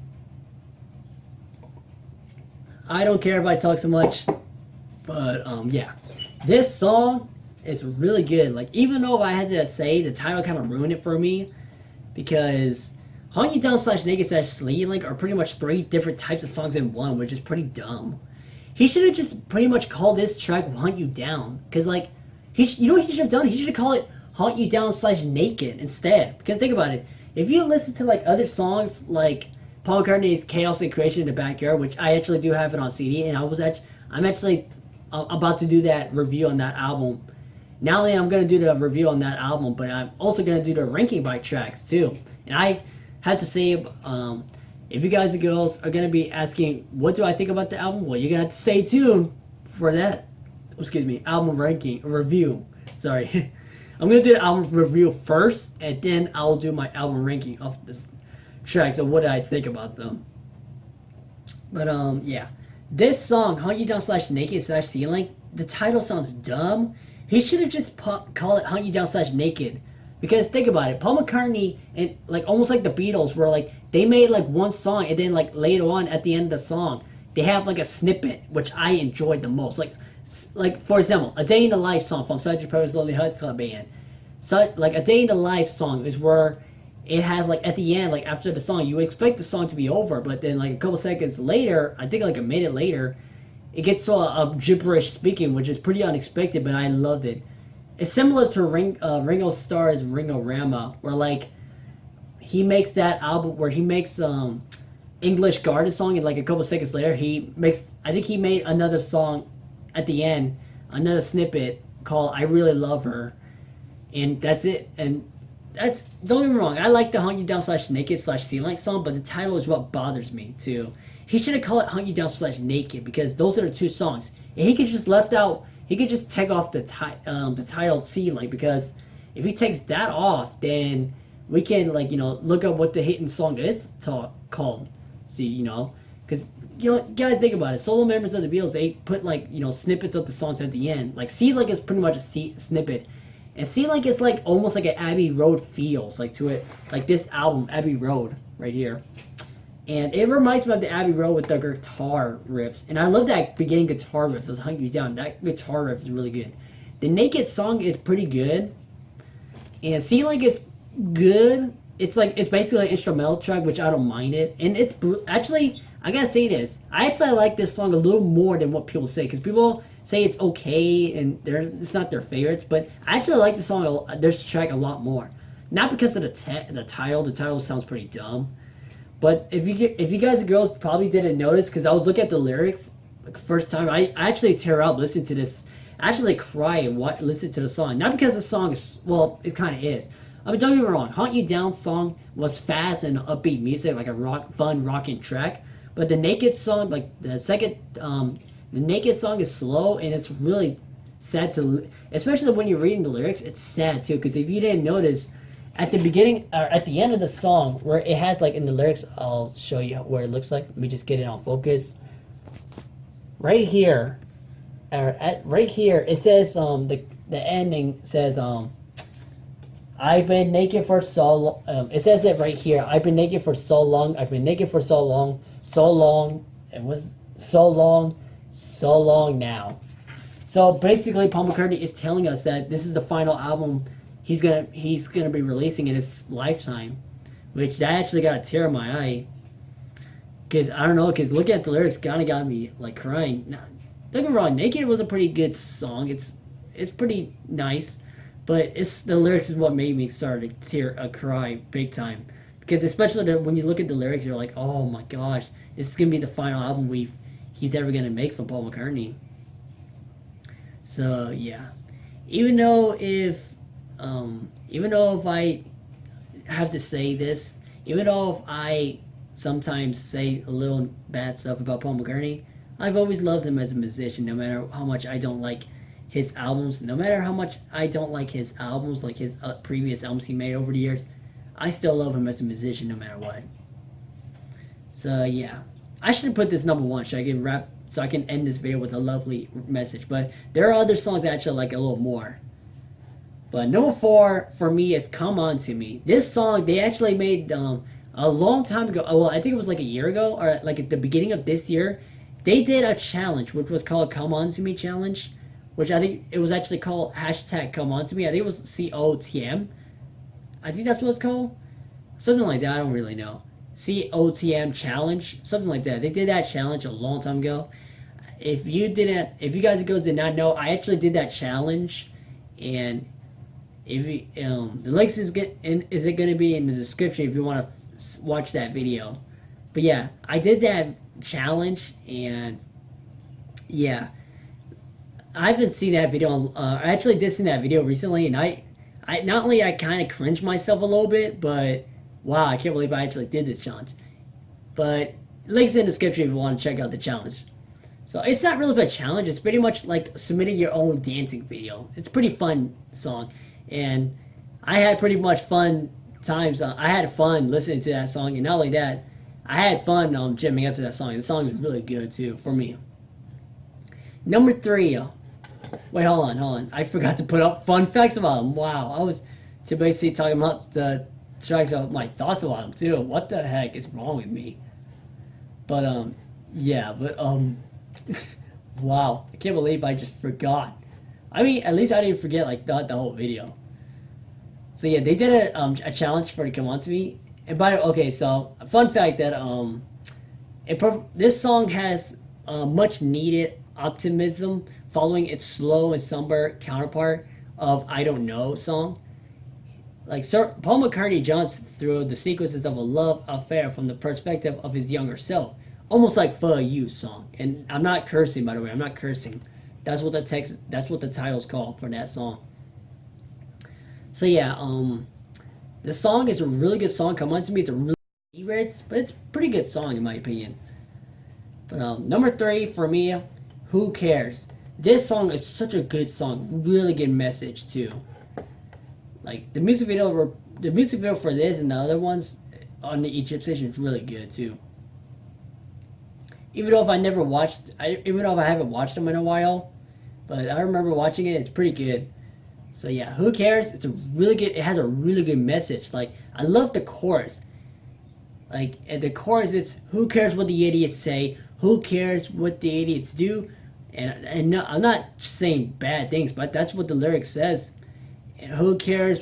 I don't care if I talk so much. But, yeah. This song is really good. Like, even though I had to say the title kind of ruined it for me, because Hunt You Down /Naked /Stealing are pretty much 3 different types of songs in one, which is pretty dumb. He should have just pretty much called this track Hunt You Down. Because, like, you know what he should have done? He should have called it Hunt You Down /Naked instead. Because think about it. If you listen to, like, other songs, like Paul McCartney's Chaos and Creation in the Backyard, which I actually do have it on CD, and I'm actually about to do that review on that album. Not only I'm going to do the review on that album, but I'm also going to do the ranking by tracks too. And I have to say, if you guys and girls are going to be asking, what do I think about the album? Well, you're going to have to stay tuned for that. Excuse me, album ranking review. Sorry. I'm going to do the album review first, and then I'll do my album ranking of the tracks and what I think about them. But, yeah. This song, Hunt You Down / Naked / Ceiling, the title sounds dumb. He should have just called it Hunt You Down / Naked. Because think about it, Paul McCartney and like almost like the Beatles were like, they made like one song and then like later on at the end of the song, they have like a snippet, which I enjoyed the most. Like for example, A Day in the Life song from Sgt. Pepper's Lonely Hearts Club Band. So like A Day in the Life song is where it has like at the end, like after the song, you expect the song to be over, but then like a couple seconds later, I think like a minute later, it gets to a gibberish speaking, which is pretty unexpected, but I loved it. It's similar to Ringo Starr's Ring-O-Rama, where like he makes that album where he makes English Garden song, and like a couple seconds later I think he made another song at the end, another snippet called I Really Love Her, and that's it. And that's, don't get me wrong, I like the Hunt You Down / Naked / Ceiling song, but the title is what bothers me too. He should have called it Hunt You Down / Naked, because those are the two songs. And he could just he could just take off the title Ceiling, because if he takes that off, then we can like, you know, look up what the hidden song is called. See, you know, because you gotta think about it. Solo members of the Beatles, they put like, you know, snippets of the songs at the end. Like Ceiling is pretty much a snippet. And Ceiling is like almost like an Abbey Road feels like to it, like this album, Abbey Road, right here. And it reminds me of the Abbey Road with the guitar riffs. And I love that beginning guitar riff, those Hunt You Down. That guitar riff is really good. The Naked song is pretty good. And Ceiling is good. It's basically an instrumental track, which I don't mind it. And it's actually, I gotta say this, I actually like this song a little more than what people say, because people say it's okay and it's not their favorites, but I actually like this track a lot more. Not because of the title. The title sounds pretty dumb. But if you guys and girls probably didn't notice, because I was looking at the lyrics like first time, I actually tear up listening to this. I actually cry and listen to the song. Not because the song is, well, it kind of is. I mean, don't get me wrong, Hunt You Down song was fast and upbeat music, like a fun rocking track. But the Naked song, like the Naked song is slow, and it's really sad to, especially when you're reading the lyrics, it's sad too, because if you didn't notice, at the beginning, or at the end of the song, where it has like in the lyrics, I'll show you where it looks like. Let me just get it on focus. Right here, right here, it says the ending says I've been naked for so long. It says it right here. I've been naked for so long. I've been naked for so long. So long. It was so long. So long now. So basically, Paul McCartney is telling us that this is the final album he's gonna be releasing in his lifetime, which that actually got a tear in my eye. Cause I don't know, cause looking at the lyrics kind of got me like crying. Now, don't get me wrong, Naked was a pretty good song. It's pretty nice, but the lyrics is what made me start to cry big time. Because especially when you look at the lyrics, you're like, oh my gosh, this is gonna be the final album he's ever gonna make from Paul McCartney. So yeah, even though if I have to say this, even though if I sometimes say a little bad stuff about Paul McCartney, I've always loved him as a musician, no matter how much I don't like his albums, no matter how much I don't like his albums, like his previous albums he made over the years, I still love him as a musician no matter what. So yeah, I should have put this number one so I can end this video with a lovely message, but there are other songs that I actually like a little more. But number 4 for me is Come On To Me. This song they actually made a long time ago. Well, I think it was like a year ago, or like at the beginning of this year. They did a challenge which was called Come On To Me Challenge, which I think it was actually called #Come On To Me. I think it was COTM. I think that's what it's called. Something like that. I don't really know. COTM challenge, something like that. They did that challenge a long time ago. If you guys and girls did not know, I actually did that challenge, and if you, the links is going to be in the description if you want to watch that video. But yeah, I did that challenge, and Yeah, I haven't seen that video. I actually did see that video recently, and I not only I kind of cringed myself a little bit, but wow, I can't believe I actually did this challenge. But links in the description if you want to check out the challenge. So it's not really a challenge. It's pretty much like submitting your own dancing video. It's a pretty fun song, and I had pretty much fun times. I had fun listening to that song, and not only that, I had fun jamming out to that song. The song is really good too for me. Number 3. Wait, hold on. I forgot to put up fun facts about him. Wow, I was too busy talking about the tracks of my thoughts about him too. What the heck is wrong with me? But yeah, but wow, I can't believe I just forgot. I mean, at least I didn't forget like the whole video. So yeah, they did a challenge for to come on to me. And okay, so a fun fact that this song has much needed optimism following its slow and somber counterpart of "I Don't Know" song. Like Sir Paul McCartney jumps through the sequences of a love affair from the perspective of his younger self, almost like "For You" song. And I'm not cursing, by the way. I'm not cursing. That's what the title's called for that song. So yeah, this song is a really good song. Come on to me, it's a really favorite, but it's a pretty good song in my opinion. But number 3 for me, "Who Cares." This song is such a good song, really good message too. Like the music video for this and the other ones on the Egypt station is really good too. Even though if I haven't watched them in a while, but I remember watching it. It's pretty good. So yeah, "Who Cares?" It has a really good message. Like I love the chorus. Like at the chorus, it's "Who cares what the idiots say? Who cares what the idiots do?" And no, I'm not saying bad things, but that's what the lyric says. And who cares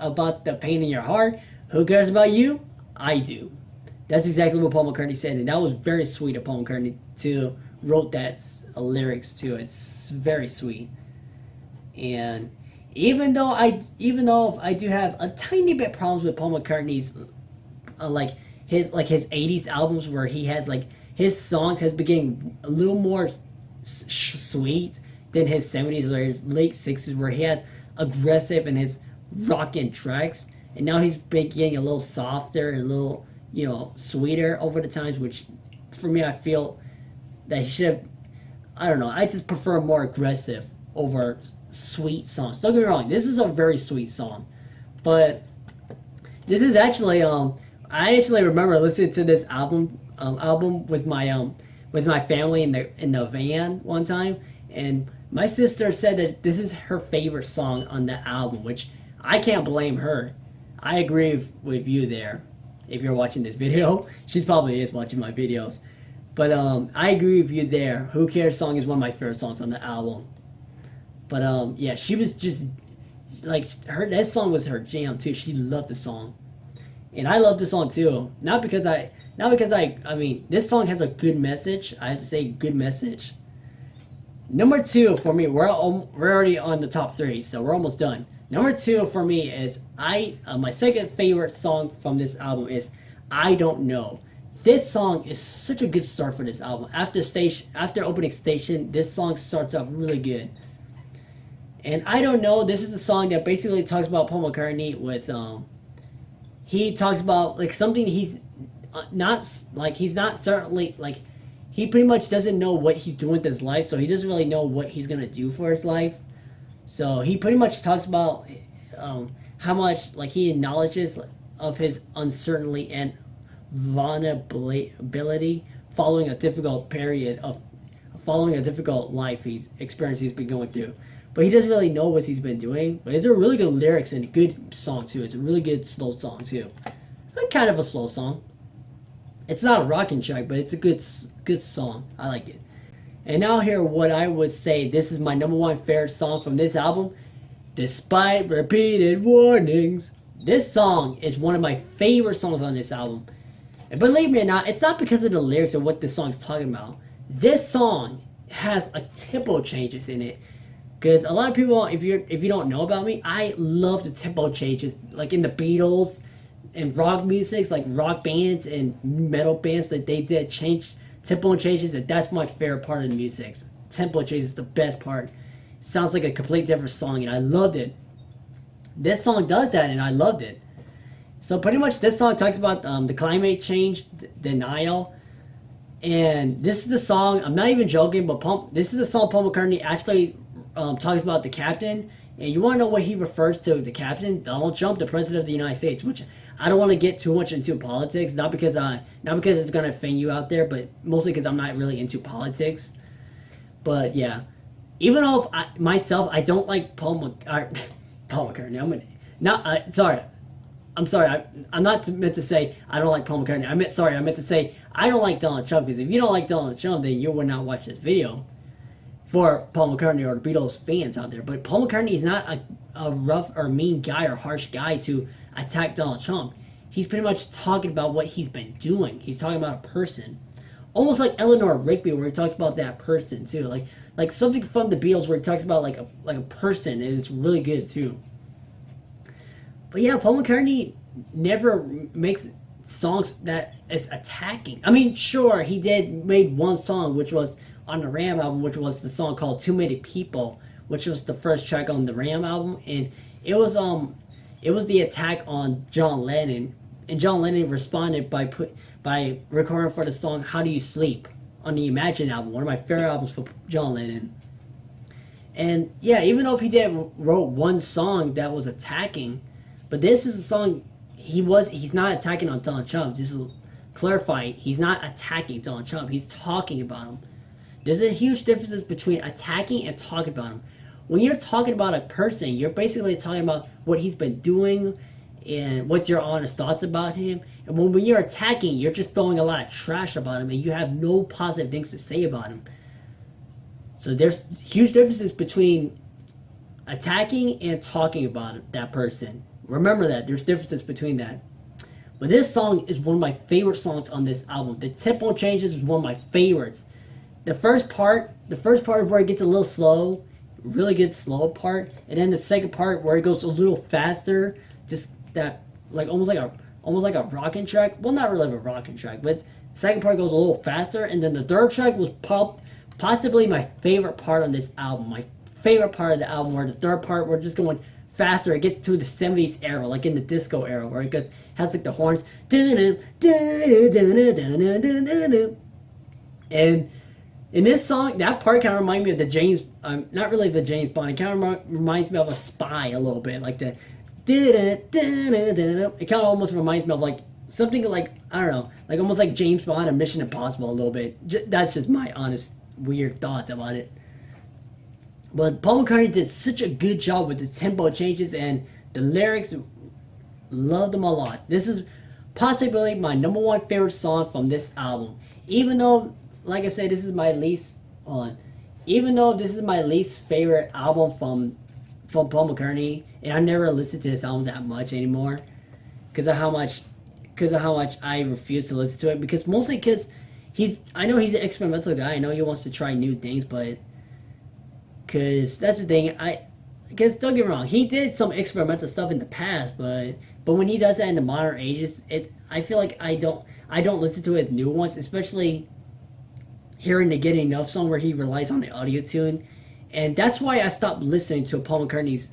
about the pain in your heart? Who cares about you? I do. That's exactly what Paul McCartney said, and that was very sweet of Paul McCartney to wrote that lyrics to it. It's very sweet. And even though I do have a tiny bit problems with Paul McCartney's like his 80s albums where he has like his songs has been getting a little more sweet than his 70s or his late 60s where he had aggressive in his rockin' tracks, and now he's been getting a little softer and a little sweeter over the times, which for me I feel that he should have, I don't know, I just prefer more aggressive over sweet songs. Don't get me wrong, this is a very sweet song, but this is actually I actually remember listening to this album with my family in the van one time, and my sister said that this is her favorite song on the album, which I can't blame her. I agree with you there. If you're watching this video, she probably is watching my videos, but I agree with you there. "Who Cares" song is one of my favorite songs on the album. But yeah, she was just like that song was her jam too. She loved the song, and I love the song too. Not because I mean this song has a good message. I have to say good message. Number 2 for me, we're already on the top 3, so we're almost done. Number 2 for me is my second favorite song from this album is "I Don't Know." This song is such a good start for this album. After opening station, this song starts off really good. And "I Don't Know," this is a song that basically talks about Paul McCartney with he talks about like something he's not certainly like he pretty much doesn't know what he's doing with his life, so he doesn't really know what he's gonna do for his life. So he pretty much talks about how much like he acknowledges of his uncertainty and vulnerability following a difficult life he's been going through. But he doesn't really know what he's been doing. But it's a really good lyrics and good song too. It's a really good slow song too. Kind of a slow song. It's not a rocking track, but it's a good song. I like it. And now here, what I would say, this is my number 1 favorite song from this album. Despite repeated warnings, this song is one of my favorite songs on this album. And believe me or not, it's not because of the lyrics or what this song's talking about. This song has a tempo changes in it. Because a lot of people, if you don't know about me, I love the tempo changes, like in the Beatles and rock music, like rock bands and metal bands, that they did change Tempo changes, and that's my favorite part of the music. Tempo changes is the best part. Sounds like a complete different song, and I loved it. This song does that, and I loved it. So pretty much this song talks about the climate change denial. And this is the song, I'm not even joking, but this is the song Paul McCartney actually talks about the captain. And you want to know what he refers to the captain? Donald Trump, the president of the United States, which I don't want to get too much into politics, not because it's going to offend you out there, but mostly because I'm not really into politics. But yeah, even though I don't like Paul McCartney. I'm sorry. I'm not meant to say I don't like Paul McCartney. I meant to say I don't like Donald Trump, because if you don't like Donald Trump, then you would not watch this video. For Paul McCartney or the Beatles fans out there. But Paul McCartney is not a rough or mean guy or harsh guy to attack Donald Trump. He's pretty much talking about what he's been doing. He's talking about a person. Almost like Eleanor Rigby, where he talks about that person too. Like something from the Beatles where he talks about like a person, and it's really good too. But yeah, Paul McCartney never makes songs that is attacking. I mean, sure, he made one song, which was on the Ram album, which was the song called Too Many People, which was the first track on the Ram album, and it was the attack on John Lennon, and John Lennon responded by recording for the song How Do You Sleep on the Imagine album, one of my favorite albums for John Lennon. And yeah, even though if he wrote one song that was attacking, but this is a song he's not attacking on Donald Trump. Just to clarify, he's not attacking Donald Trump. He's talking about him. There's a huge difference between attacking and talking about him. When you're talking about a person, you're basically talking about what he's been doing and what's your honest thoughts about him. And when you're attacking, you're just throwing a lot of trash about him, and you have no positive things to say about him. So there's huge differences between attacking and talking about that person. Remember that. There's differences between that. But this song is one of my favorite songs on this album. The tempo changes is one of my favorites. The first part is where it gets a little slow, really good slow part, and then the second part where it goes a little faster, just that almost like a rocking track. Well, not really a rocking track, but the second part goes a little faster, and then the third track was possibly my favorite part on this album. My favorite part of the album, where the third part we're just going faster. It gets to the 70s era, like in the disco era, where it has like the horns, and in this song, that part kind of reminds me of the James, not really the James Bond, it kind of reminds me of a Spy a little bit, like the, it kind of almost reminds me of like, something like, I don't know, like almost like James Bond and Mission Impossible a little bit. That's just my honest, weird thoughts about it. But Paul McCartney did such a good job with the tempo changes and the lyrics, loved them a lot. This is possibly my number one favorite song from this album. Even though, like I said, this is my least favorite album from Paul McCartney, and I never listened to this album that much anymore because of how much I refuse to listen to it, because mostly because I know he's an experimental guy. I know he wants to try new things, but because that's the thing, because don't get me wrong, he did some experimental stuff in the past, but when he does that in the modern ages, I feel like I don't listen to his new ones, especially hearing the Get Enough song where he relies on the audio tune. And that's why I stopped listening to Paul McCartney's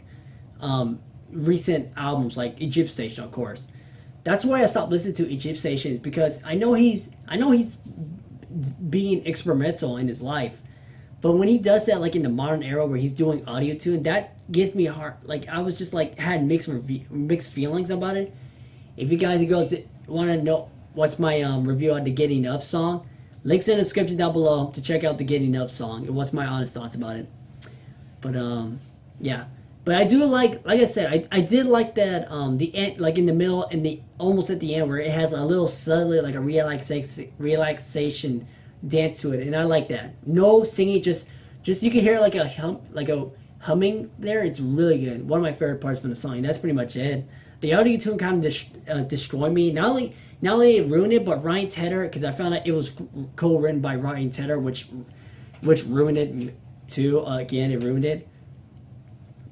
recent albums, like Egypt Station, of course. That's why I stopped listening to Egypt Station, because I know he's being experimental in his life. But when he does that, like in the modern era where he's doing audio tune, that gives me a heart. Like, I was just like, had mixed feelings about it. If you guys want to know what's my review on the Get Enough song, links in the description down below to check out the Get Enough song and what's my honest thoughts about it. But yeah. But I do like I said, I did like that the end, like in the middle and almost at the end, where it has a little subtly like a relaxation dance to it, and I like that. No singing, just you can hear like a humming there. It's really good. One of my favorite parts from the song. That's pretty much it. The audio tune kind of destroyed me. Not only it ruined it, but Ryan Tedder, because I found out it was co-written by Ryan Tedder, which ruined it too. Again, it ruined it.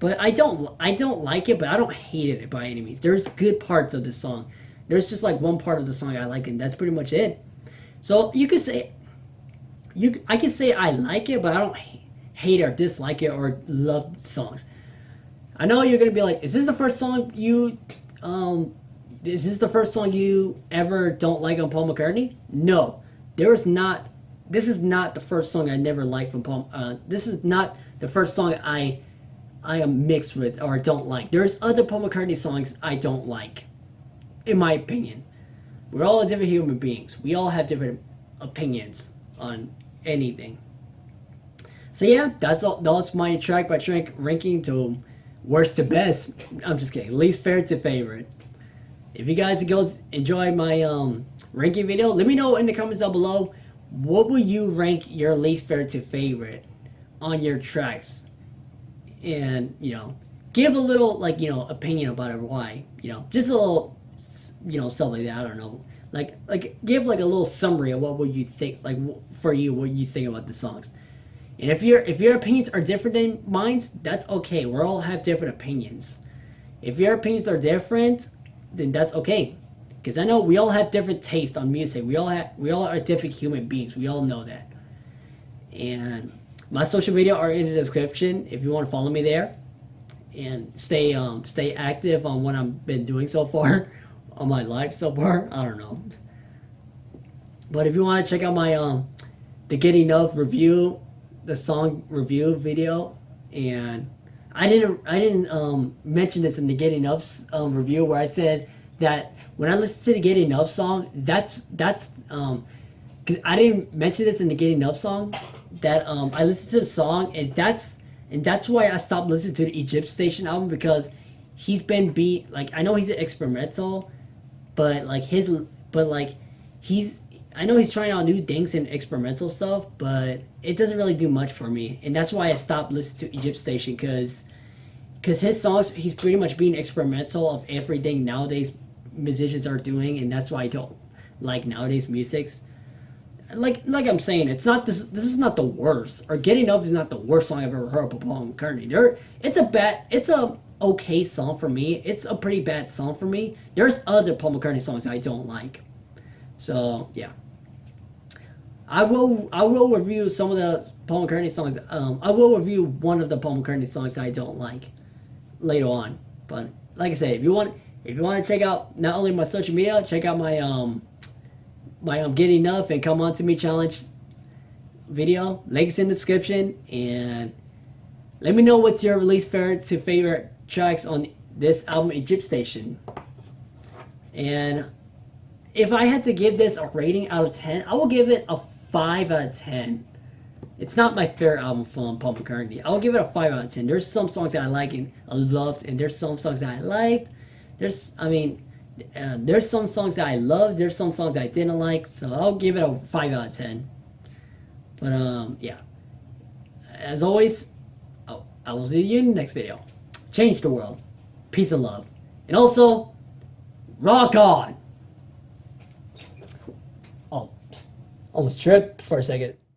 But I don't like it, but I don't hate it by any means. There's good parts of this song. There's just like one part of the song I like, and that's pretty much it. So you could say I can say I like it, but I don't hate or dislike it or love songs. I know you're gonna be like, is this the first song you is this the first song you ever don't like on Paul McCartney? No, there is not. This is not the first song I never liked from Paul. This is not the first song I am mixed with or don't like. There's other Paul McCartney songs I don't like, in my opinion. We're all different human beings. We all have different opinions on anything. So yeah, that's my track by track ranking to worst to best. I'm just kidding. Least favorite to favorite. If you guys enjoy my ranking video, let me know in the comments down below. What would you rank your least favorite to favorite on your tracks? And give a little opinion about it. Why? Just a little stuff like that. I don't know. Like give like a little summary of what would you think, like for you, what you think about the songs. And if your opinions are different than mine, that's okay. We all have different opinions. If your opinions are different, then that's okay. Because I know we all have different taste on music. We all are different human beings. We all know that. And my social media are in the description if you want to follow me there. And stay active on what I've been doing so far. On my life so far. I don't know. But if you want to check out my the Get Enough review, the song review video, and I didn't mention this in the Get Enough review where I said that when I listen to the Get Enough song, that's because I didn't mention this in the Get Enough song, that I listened to the song, and that's why I stopped listening to the Egypt Station album, because he's been I know he's an experimental, but I know he's trying out new things and experimental stuff, but it doesn't really do much for me. And that's why I stopped listening to Egypt Station, because his songs, he's pretty much being experimental of everything nowadays musicians are doing, and that's why I don't like nowadays musics. Like I'm saying, it's not this is not the worst, or Get Enough is not the worst song I've ever heard by Paul McCartney. It's a okay song for me. It's a pretty bad song for me. There's other Paul McCartney songs I don't like. So yeah. I will review some of the Paul McCartney songs. I will review one of the Paul McCartney songs that I don't like later on. But like I said, if you want to check out not only my social media, check out my my Get Enough and Come On To Me challenge video. Links in the description, and let me know what's your least favorite tracks on this album, Egypt Station. And if I had to give this a rating out of 10, I will give it a 5 out of 10. It's not my favorite album from Paul McCartney. I'll give it a 5 out of 10. There's some songs that I like and I loved, and there's some songs that I liked. There's some songs that I loved. There's some songs that I didn't like. So I'll give it a 5 out of 10. But yeah. As always, I will see you in the next video. Change the world. Peace and love. And also, rock on! Oh, almost tripped for a second.